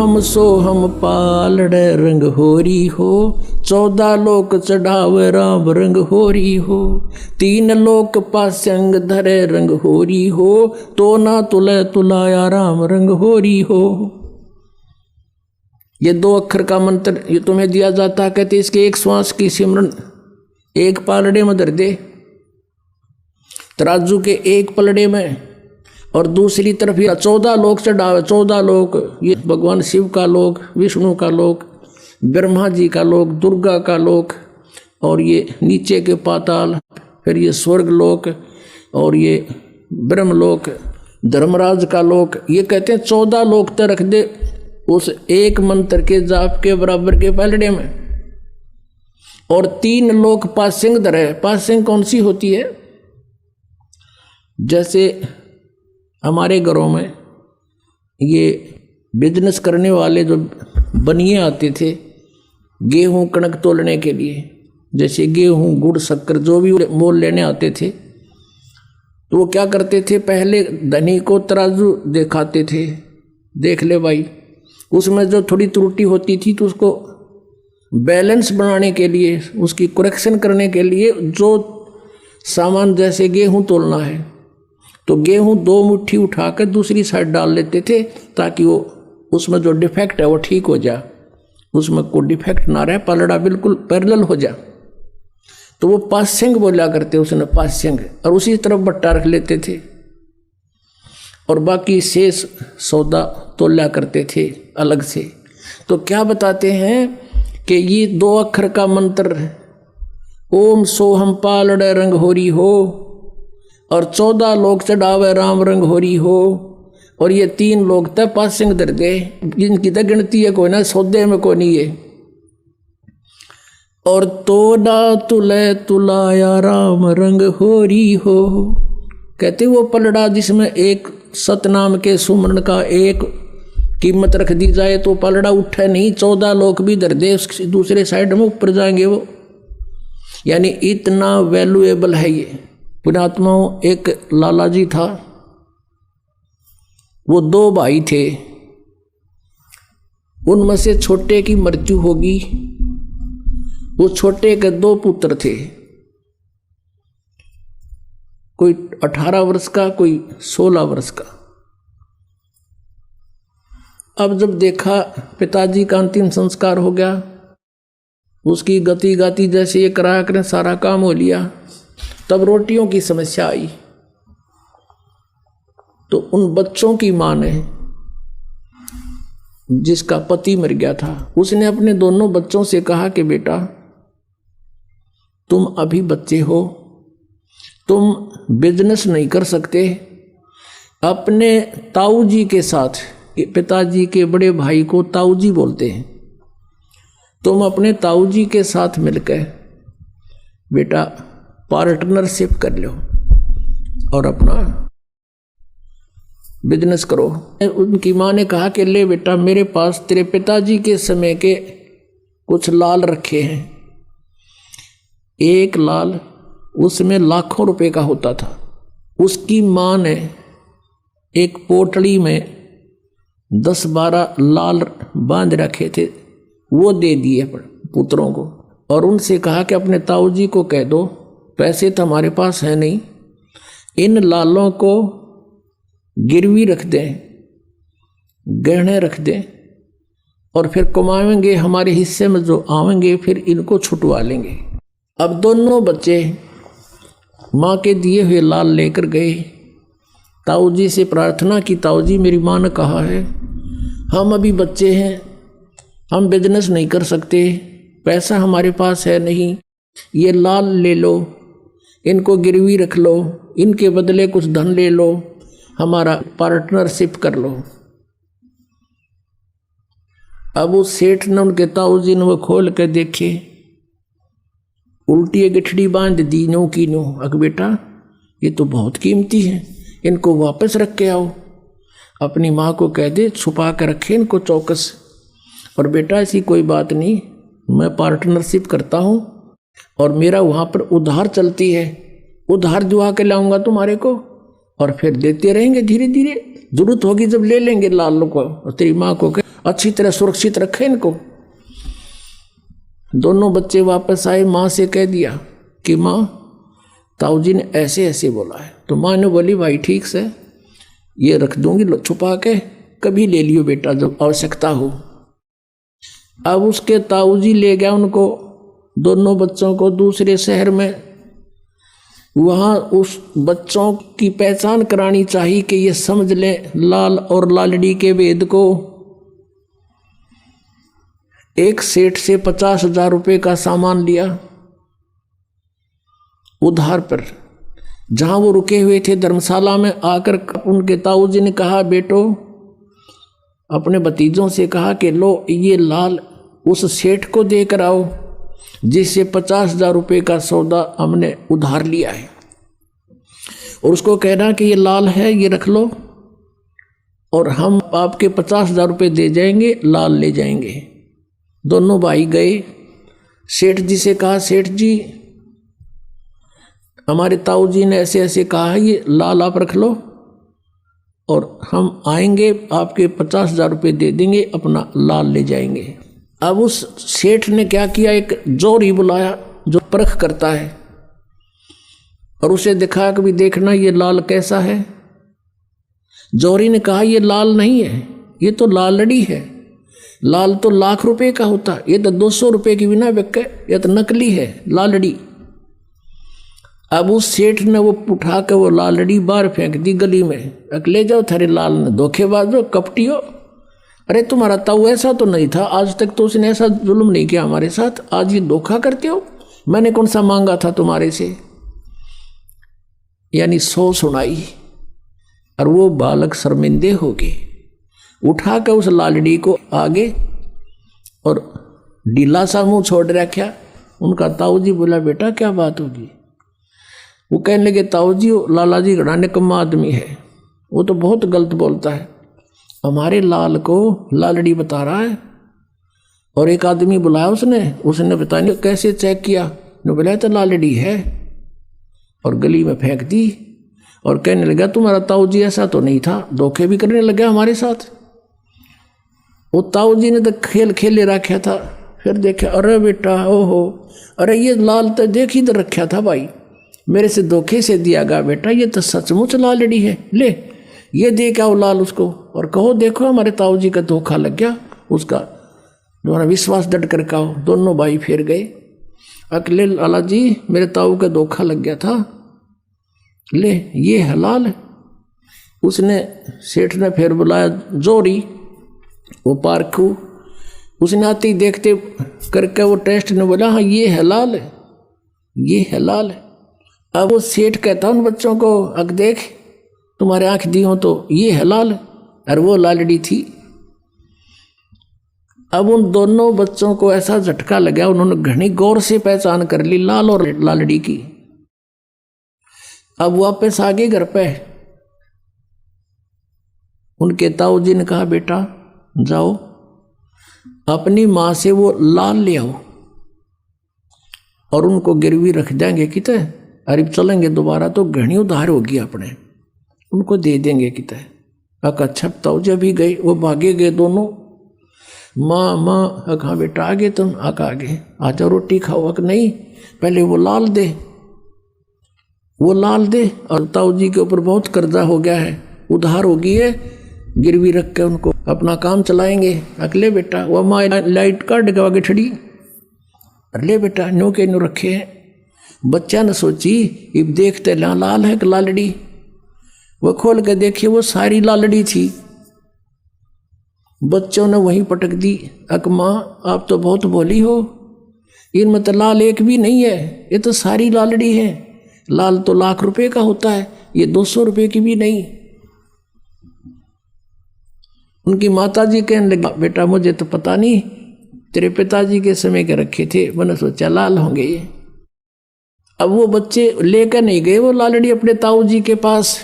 राम सो हम पालड़े रंग होरी हो, 14 लोक चढ़ावे राम रंग होरी हो, 3 लोक पासंग धरे रंग होरी हो, तो ना तुले तुलाया राम रंग होरी हो। ये 2 अक्षर का मंत्र ये तुम्हें दिया जाता, कहते इसके एक श्वास की सिमरन एक पालड़े में धर दे, तराजू के एक पलड़े में, और दूसरी तरफ ये 14 लोक चढ़ावे। 14 लोक ये भगवान शिव का लोक, विष्णु का लोक, ब्रह्मा जी का लोक, दुर्गा का लोक, और ये नीचे के पाताल, फिर ये स्वर्ग लोक, और ये ब्रह्मलोक, धर्मराज का लोक। ये कहते हैं 14 लोक तक रख दे उस एक मंत्र के जाप के बराबर के पलड़े में। और 3 लोक पासिंग धरे। पासिंग कौन सी होती है? जैसे हमारे घरों में ये बिजनेस करने वाले जो बनिए आते थे गेहूं कणक तोलने के लिए, जैसे गेहूं गुड़ शक्कर जो भी मोल लेने आते थे, तो वो क्या करते थे, पहले धनी को तराजू दिखाते थे, देख ले भाई, उसमें जो थोड़ी त्रुटि होती थी तो उसको बैलेंस बनाने के लिए, उसकी करेक्शन करने के लिए जो सामान, जैसे गेहूं तोलना है तो गेहूं 2 मुट्ठी उठाकर दूसरी साइड डाल लेते थे, ताकि वो उसमें जो डिफेक्ट है वो ठीक हो जाए, उसमें कोई डिफेक्ट ना रहे, पलड़ा बिल्कुल पैरेलल हो जाए। तो वो पास्यंग बोला करते, उसने पास्यंग, और उसी तरफ बट्टा रख लेते थे, और बाकी शेष सौदा तोला करते थे अलग से। तो क्या बताते हैं कि ये 2 अक्षर का मंत्र ओम सोहम पालड़े रंग होरी हो, और 14 लोक चढ़ावे राम रंग होरी हो, और ये 3 लोग तक पासिंग धर दे, जिनकी तक गिनती है कोई ना, सौदे में कोई नहीं है। और तो ना तुले तुलाया राम रंग होरी हो, कहते वो पलड़ा जिसमें एक सतनाम के सुमरण का एक कीमत रख दी जाए तो पलड़ा उठे नहीं, 14 लोक भी धर दे उसकी दूसरे साइड में ऊपर जाएंगे वो, यानी इतना वैल्यूएबल है ये। पुण्यात्माओं, एक लाला जी था, वो 2 भाई थे, उनमें से छोटे की मृत्यु होगी, वो छोटे के 2 पुत्र थे, कोई 18 वर्ष का, कोई 16 वर्ष का। अब जब देखा पिताजी का अंतिम संस्कार हो गया, उसकी गति गाती जैसे ये कराया करें सारा काम हो लिया, तब रोटियों की समस्या आई। तो उन बच्चों की मां ने, जिसका पति मर गया था, उसने अपने दोनों बच्चों से कहा कि बेटा तुम अभी बच्चे हो, तुम बिजनेस नहीं कर सकते, अपने ताऊ जी के साथ, पिताजी के बड़े भाई को ताऊ जी बोलते हैं, तुम अपने ताऊ जी के साथ मिलकर बेटा पार्टनरशिप कर लो और अपना बिजनेस करो। उनकी माँ ने कहा कि ले बेटा, मेरे पास तेरे पिताजी के समय के कुछ लाल रखे हैं, एक लाल उसमें लाखों रुपए का होता था। उसकी माँ ने एक पोटली में 10-12 लाल बांध रखे थे, वो दे दिए पुत्रों को, और उनसे कहा कि अपने ताऊ जी को कह दो, पैसे तो हमारे पास है नहीं, इन लालों को गिरवी रख दें, गहने रख दें, और फिर कमाएंगे, हमारे हिस्से में जो आवेंगे फिर इनको छुटवा लेंगे। अब दोनों बच्चे माँ के दिए हुए लाल लेकर गए, ताऊ जी से प्रार्थना की, ताऊ जी मेरी माँ ने कहा है हम अभी बच्चे हैं, हम बिजनेस नहीं कर सकते, पैसा हमारे पास है नहीं, ये लाल ले लो, इनको गिरवी रख लो, इनके बदले कुछ धन ले लो, हमारा पार्टनरशिप कर लो। अब उस सेठ ने, उनके ताऊ जी ने वो खोल कर देखे, उल्टी गिठड़ी बांध दी नो की नो। अग बेटा ये तो बहुत कीमती है, इनको वापस रख के आओ, अपनी माँ को कह दे छुपा कर रखे इनको चौकस। और बेटा ऐसी कोई बात नहीं, मैं पार्टनरशिप करता हूँ और मेरा वहाँ पर उधार चलती है, उधार जुआ के लाऊंगा तुम्हारे को, और फिर देते रहेंगे धीरे धीरे, जरूरत होगी जब ले लेंगे लाल को। और तेरी माँ को कह अच्छी तरह सुरक्षित रखे इनको। दोनों बच्चे वापस आए, माँ से कह दिया कि माँ ताऊ जी ने ऐसे ऐसे बोला है। तो माँ ने बोली भाई ठीक से ये रख दूंगी छुपा के, कभी ले लियो बेटा जब आवश्यकता हो। अब उसके ताऊ जी ले गया उनको, दोनों बच्चों को दूसरे शहर में। वहाँ उस बच्चों की पहचान करानी चाहिए कि ये समझ ले लाल और लालड़ी के भेद को। एक सेठ से 50,000 रुपये का सामान लिया उधार पर। जहाँ वो रुके हुए थे धर्मशाला में, आकर उनके ताऊ जी ने कहा बेटो, अपने भतीजों से कहा कि लो ये लाल उस सेठ को देकर आओ जिससे 50,000 रुपये का सौदा हमने उधार लिया है, और उसको कहना कि ये लाल है, ये रख लो और हम आपके 50,000 रुपये दे जाएंगे, लाल ले जाएंगे। दोनों भाई गए, सेठ जी से कहा सेठ जी हमारे ताऊ जी ने ऐसे ऐसे कहा है, ये लाल आप रख लो और हम आएंगे आपके 50,000 रुपये दे देंगे, अपना लाल ले जाएंगे। अब उस सेठ ने क्या किया, एक जोरी बुलाया जो परख करता है और उसे दिखाया कि भी देखना ये लाल कैसा है। जोरी ने कहा ये लाल नहीं है, ये तो लालड़ी है, लाल तो लाख रुपए का होता, ये तो 200 रुपये की बिना बिके, ये तो नकली है लालड़ी। अब उस सेठ ने वो उठा के वो लालड़ी बाहर फेंक दी गली में, ले जाओ थारे लाल ने, धोखेबाजो कपटियो, अरे तुम्हारा ताऊ ऐसा तो नहीं था, आज तक तो उसने ऐसा जुल्म नहीं किया हमारे साथ, आज ये धोखा करते हो, मैंने कौन सा मांगा था तुम्हारे से। यानी 100 सुनाई और वो बालक शर्मिंदे हो गए। उठा कर उस लालड़ी को आगे और ढीला सा मुंह छोड़ रखा। उनका ताऊ जी बोला बेटा क्या बात होगी। वो कहने लगे ताऊ जी लाला जी घड़ा निकम्मा आदमी है, वो तो बहुत गलत बोलता है, हमारे लाल को लालड़ी बता रहा है। और एक आदमी बुलाया उसने पता नहीं कैसे चेक किया, ने बोला तो लालड़ी है, और गली में फेंक दी और कहने लगा तुम्हारा ताऊ जी ऐसा तो नहीं था, धोखे भी करने लगा हमारे साथ। वो ताऊ जी ने तो खेल खेले रखा था, फिर देखा अरे बेटा ओहो, अरे ये लाल तो देख इधर रखा था भाई, मेरे से धोखे से दिया गया बेटा, ये तो सचमुच लालड़ी है, ले ये दे क्या लाल उसको और कहो देखो हमारे ताऊ जी का धोखा लग गया, उसका तुम्हारा विश्वास डट कर कहो। दोनों भाई फिर गए, अकेले लाला जी मेरे ताऊ का धोखा लग गया था, ले ये हलाल है। उसने सेठ ने फिर बुलाया जोरी, वो पारखू, उसने आते ही देखते करके वो टेस्ट ने बोला हाँ ये हलाल है, ये हलाल है। अब वो सेठ कहता उन बच्चों को अग देख तुम्हारे आंख दी हो तो ये हलाल है, और वो लालड़ी थी। अब उन दोनों बच्चों को ऐसा झटका लगा, उन्होंने घनी गौर से पहचान कर ली लाल और लालड़ी की। अब वापस आ गए घर पे। उनके ताऊ जी ने कहा बेटा जाओ अपनी माँ से वो लाल ले आओ और उनको गिरवी रख देंगे किते, अरे चलेंगे दोबारा तो घनी उधार होगी अपने, उनको दे देंगे किते। अच्छा ताऊ जी भी गए, वो भागे गए दोनों। माँ कहाँ बेटा आ गए तुम, आ गए, आ जाओ रोटी खाओ। नहीं पहले वो लाल दे, वो लाल दे। और ताऊ जी के ऊपर बहुत कर्जा हो गया है, उधार हो गई है, गिरवी रख के उनको अपना काम चलाएंगे। अगले बेटा वो माँ लाइट काट के आगे ठड़ी, अरे बेटा नो के नो रखे हैं। बच्चा ने सोची इब देखते लाल है कि लालड़ी, वो खोल के देखिए वो सारी लालड़ी थी। बच्चों ने वहीं पटक दी, अक माँ आप तो बहुत बोली हो, इनमें तो लाल एक भी नहीं है, ये तो सारी लालड़ी है, लाल तो लाख रुपए का होता है, ये 200 रुपये की भी नहीं। उनकी माताजी कहने लगी बेटा मुझे तो पता नहीं, तेरे पिताजी के समय के रखे थे, मैंने सोचा लाल होंगे ये। अब वो बच्चे लेकर नहीं गए वो लालड़ी अपने ताऊ जी के पास,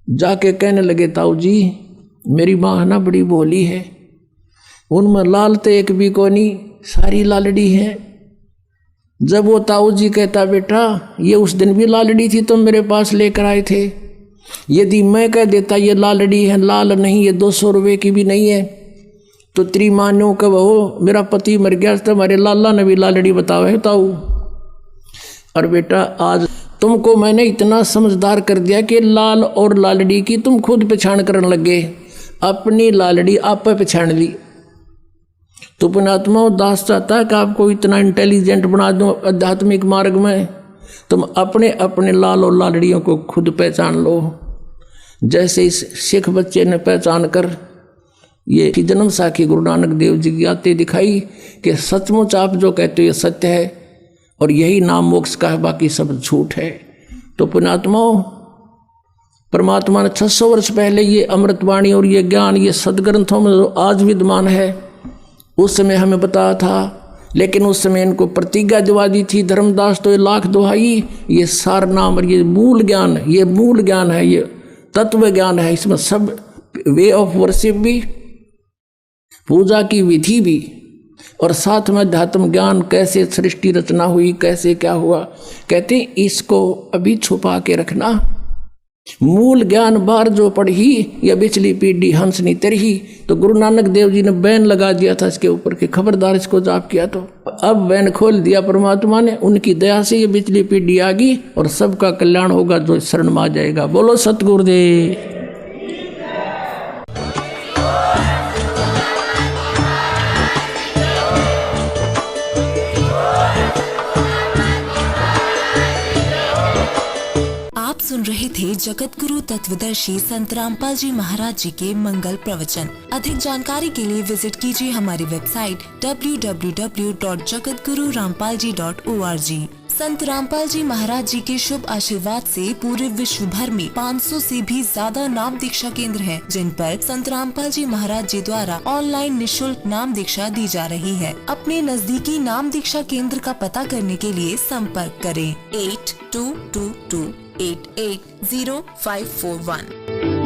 जाके कहने लगे ताऊ जी मेरी माँ ना बड़ी भोली है, उनमें लाल तो एक भी को नहीं, सारी लालड़ी है। जब वो ताऊ जी कहता बेटा ये उस दिन भी लालड़ी थी तुम मेरे पास लेकर आए थे, यदि मैं कह देता ये लालड़ी है, लाल नहीं, ये 200 रुपये की भी नहीं है, तो तेरी मानो कब हो मेरा पति मर गया, तुम्हारे लाला ने भी लालड़ी बताओ। और बेटा आज तुमको मैंने इतना समझदार कर दिया कि लाल और लालड़ी की तुम खुद पहचान करने लगे, अपनी लालड़ी आप पे पहचान ली। तो पुण्यात्मा दास चाहता है कि आपको इतना इंटेलिजेंट बना दूं आध्यात्मिक मार्ग में, तुम अपने अपने लाल और लालड़ियों को खुद पहचान लो। जैसे इस सिख बच्चे ने पहचान कर ये जन्म साखी गुरु नानक देव जी की आते दिखाई कि सचमुच आप जो कहते हो ये सत्य है और यही नाम मोक्ष का है, बाकी सब झूठ है। तो पुण्यात्माओं परमात्मा ने 600 वर्ष पहले ये अमृतवाणी और ये ज्ञान ये सदग्रंथों में आज विद्यमान है, उस समय हमें बताया था। लेकिन उस समय इनको प्रतिज्ञा दिवा दी थी धर्मदास, तो ये लाख दुहाई, ये सार नाम और ये मूल ज्ञान है, ये तत्व ज्ञान है। इसमें सब वे ऑफ वर्शिप भी, पूजा की विधि भी, और साथ में अध्यात्म ज्ञान, कैसे सृष्टि रचना हुई, कैसे क्या हुआ। कहते हैं इसको अभी छुपा के रखना। मूल ज्ञान बार जो पढ़ी या बिचली पीढ़ी हंस नहीं तरही। तो गुरु नानक देव जी ने बैन लगा दिया था इसके ऊपर कि खबरदार इसको जाप किया तो। अब बैन खोल दिया परमात्मा ने, उनकी दया से ये बिचली पीढ़ी आ गई और सबका कल्याण होगा जो शरण में आ जाएगा। बोलो सतगुरुदेव। सुन रहे थे जगत गुरु तत्वदर्शी संत रामपाल जी महाराज जी के मंगल प्रवचन। अधिक जानकारी के लिए विजिट कीजिए हमारी वेबसाइट www.jagatgururampalji.org। संत रामपाल जी महाराज जी के शुभ आशीर्वाद से पूरे विश्व भर में 500 से भी ज्यादा नाम दीक्षा केंद्र हैं, जिन पर संत रामपाल जी महाराज जी द्वारा ऑनलाइन निशुल्क नाम दीक्षा दी जा रही है। अपने नजदीकी नाम दीक्षा केंद्र का पता करने के लिए संपर्क करें 8222 880541।